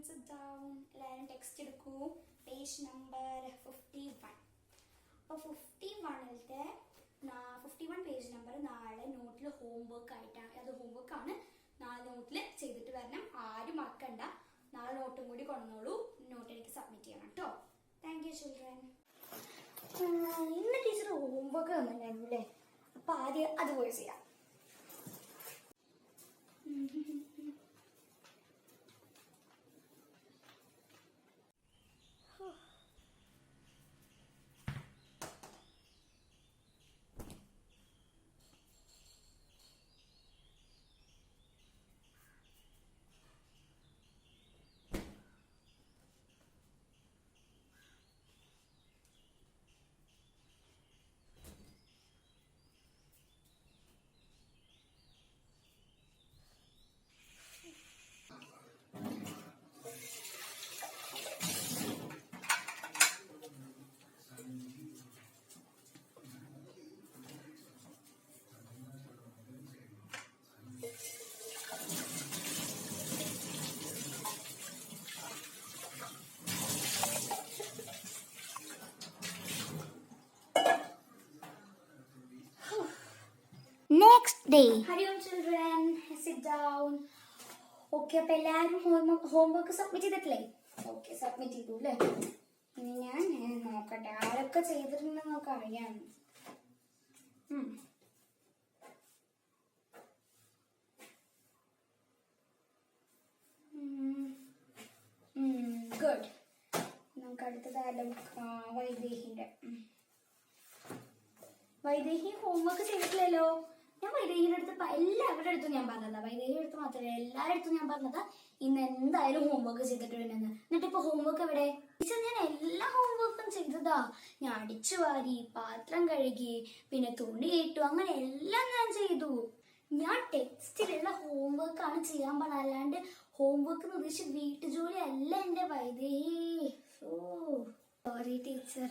sit down. എല്ലാവരും text എടുക്കൂ. Page number 51. അപ്പോൾ 51 പേജ് നമ്പർ നാളെ നോട്ടിൽ ഹോംവർക്ക് ആയിട്ടാണ്. അത് ഹോംവർക്കാണ്. നാളെ നോട്ടിൽ ചെയ്തിട്ട് വരണം. ആരും മറക്കണ്ട. നാളെ നോട്ടും കൂടി കൊണ്ടുവന്നോളൂ. നോട്ട് എനിക്ക് സബ്മിറ്റ് ചെയ്യണം കേട്ടോ. Thank you children. ഇന്ന് ടീച്ചർ ഹോംവർക്ക് തന്നിട്ടുണ്ടായിരുന്നു അല്ലേ? അപ്പൊ ആദ്യം അത് പോയി ചെയ്യാം. Next day. Hello children, sit down. Okay, അപ്പോൾ എല്ലാവരും ഹോംവർക്ക് സബ്മിറ്റ് ചെയ്തിട്ടില്ലേ? ഓക്കെ, സബ്മിറ്റ് ചെയ്തു അല്ലേ? ഇനി ഞാൻ നോക്കട്ടെ ആരൊക്കെ ചെയ്തിട്ടുണ്ടെന്ന് നമുക്ക് അറിയാം. ഗുഡ്. നമുക്ക് അടുത്തതായാലും വൈദേഹി ഹോംവർക്ക് ചെയ്തിട്ടില്ലല്ലോ. ഞാൻ വൈദേഹിയുടെ അടുത്ത് എല്ലാവരുടെ അടുത്തും ഞാൻ പറഞ്ഞതാ. വൈദേഹിയുടെ അടുത്ത് മാത്രമല്ല എല്ലാവരുടെ അടുത്തും ഞാൻ പറഞ്ഞതാ ഇന്ന് എന്തായാലും ഹോംവർക്ക് ചെയ്തിട്ട് വേണമെന്ന്. എന്നിട്ട് ഇപ്പൊ ഹോംവർക്ക് എവിടെ? ടീച്ചർ ഞാൻ എല്ലാ ഹോംവർക്കും ചെയ്തതാ. ഞാൻ അടിച്ചു വാരി, പാത്രം കഴുകി, പിന്നെ തുണി ഇട്ടു, അങ്ങനെ എല്ലാം ഞാൻ ചെയ്തു. ഞാൻ ടെക്സ്റ്റിലുള്ള ഹോംവർക്കാണ് ചെയ്യാൻ പറഞ്ഞത്, അല്ലാണ്ട് ഹോംവർക്ക് എന്ന് ഉദ്ദേശിച്ച് വീട്ടുജോലി അല്ല എന്റെ വൈദേഹി. Sorry teacher.